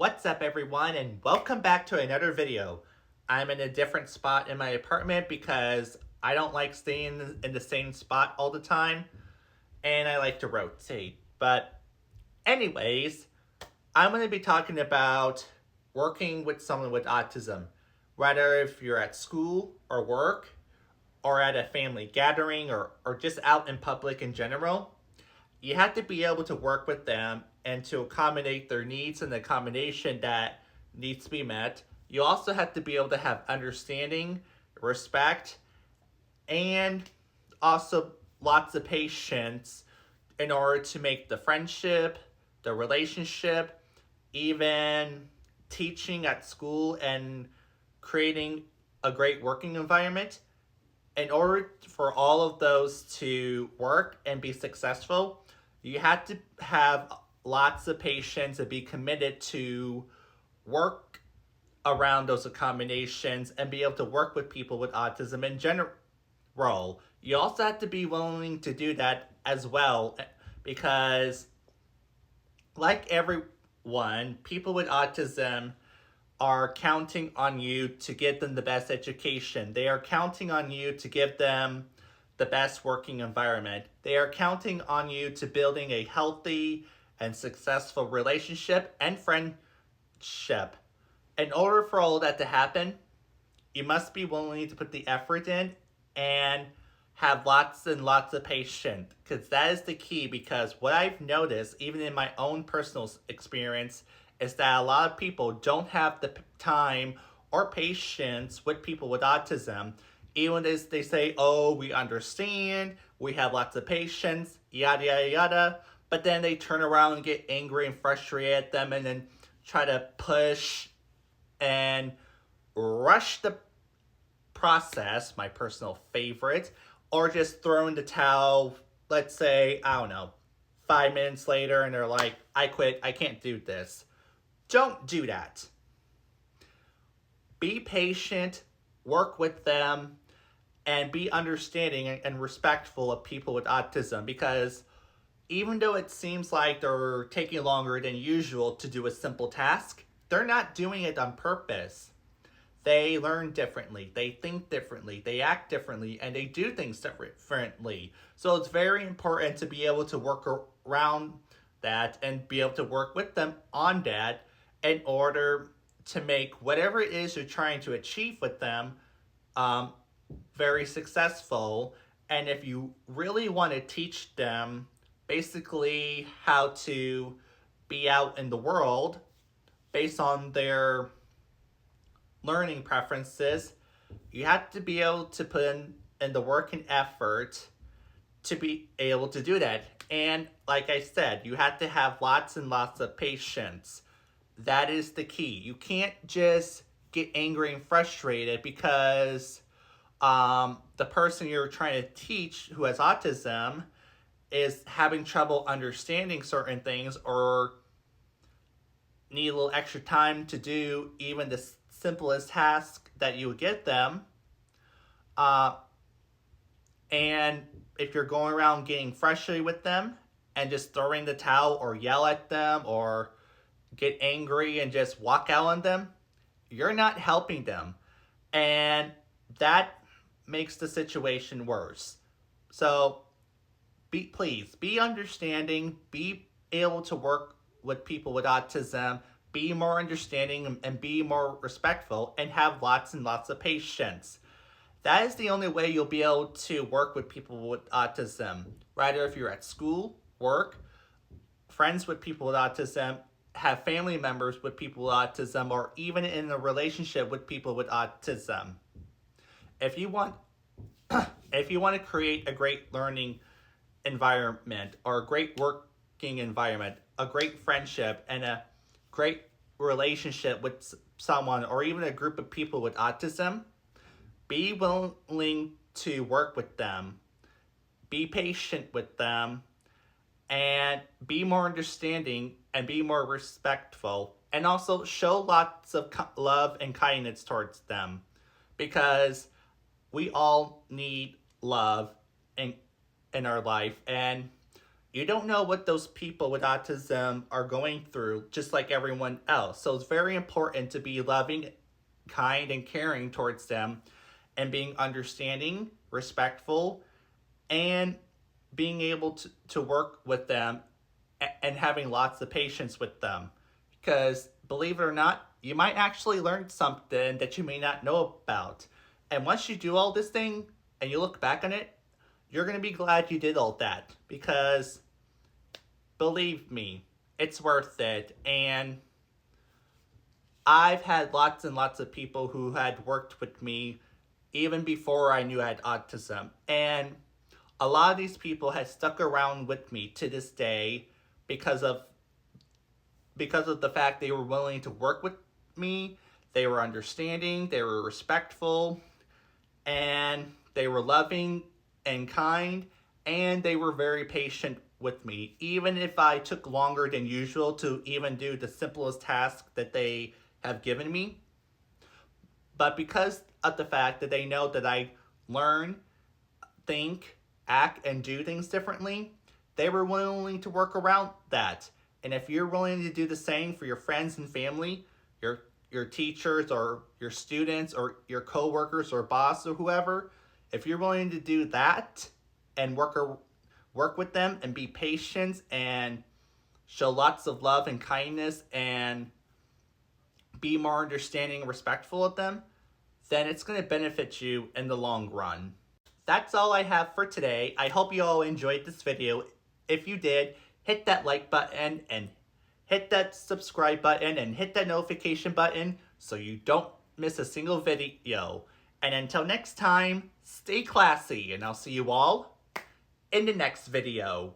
What's up everyone and welcome back to another video. I'm in a different spot in my apartment because I don't like staying in the same spot all the time and I like to rotate. But anyways, I'm going to be talking about working with someone with autism. Whether if you're at school or work or at a family gathering or just out in public in general, you have to be able to work with them and to accommodate their needs and the accommodation that needs to be met. You also have to be able to have understanding, respect, and also lots of patience in order to make the friendship, the relationship, even teaching at school and creating a great working environment. In order for all of those to work and be successful, you have to have lots of patience and be committed to work around those accommodations and be able to work with people with autism in general. You also have to be willing to do that as well because, like everyone, people with autism are counting on you to give them the best education. They are counting on you to give them the best working environment. They are counting on you to building a healthy and successful relationship and friendship. In order for all that to happen, you must be willing to put the effort in and have lots and lots of patience, because that is the key. Because what I've noticed, even in my own personal experience, is that a lot of people don't have the time or patience with people with autism. Even as they say, oh, we understand, we have lots of patience, yada, yada, yada. But then they turn around and get angry and frustrated at them and then try to push and rush the process, my personal favorite, or just throw in the towel, let's say, I don't know, 5 minutes later, and they're like, I quit, I can't do this. Don't do that. Be patient, work with them, and be understanding and respectful of people with autism, because even though it seems like they're taking longer than usual to do a simple task, they're not doing it on purpose. They learn differently, they think differently, they act differently, and they do things differently. So it's very important to be able to work around that and be able to work with them on that in order to make whatever it is you're trying to achieve with them very successful. And if you really want to teach them basically how to be out in the world based on their learning preferences, you have to be able to put in the work and effort to be able to do that. And like I said, you have to have lots and lots of patience. That is the key. You can't just get angry and frustrated because the person you're trying to teach who has autism is having trouble understanding certain things or need a little extra time to do even the simplest task that you would get them. And if you're going around getting frustrated with them and just throwing the towel or yell at them or get angry and just walk out on them, you're not helping them. And that makes the situation worse. So please be understanding, be able to work with people with autism, be more understanding and be more respectful, and have lots and lots of patience. That is the only way you'll be able to work with people with autism. Rather if you're at school, work, friends with people with autism, have family members with people with autism, or even in a relationship with people with autism. If you want to create a great learning environment or a great working environment, a great friendship, and a great relationship with someone or even a group of people with autism, be willing to work with them, be patient with them, and be more understanding and be more respectful, and also show lots of love and kindness towards them, because we all need love in our life, and You don't know what those people with autism are going through, just like everyone else. So it's very important to be loving, kind, and caring towards them, and being understanding, respectful, and being able to work with them and having lots of patience with them. Because believe it or not, you might actually learn something that you may not know about. And once you do all this thing and you look back on it, you're going to be glad you did all that. Because believe me, it's worth it. And I've had lots and lots of people who had worked with me even before I knew I had autism. And a lot of these people have stuck around with me to this day because of the fact they were willing to work with me, they were understanding, they were respectful, and they were loving and kind, and they were very patient with me, even if I took longer than usual to even do the simplest task that they have given me. But because of the fact that they know that I learn, think, act, and do things differently, they were willing to work around that. And if you're willing to do the same for your friends and family, your teachers or your students or your coworkers or boss or whoever, if you're willing to do that and work with them and be patient and show lots of love and kindness and be more understanding and respectful of them, then it's going to benefit you in the long run. That's all I have for today. I hope you all enjoyed this video. If you did, hit that like button and hit that subscribe button and hit that notification button so you don't miss a single video. And until next time, stay classy, and I'll see you all in the next video.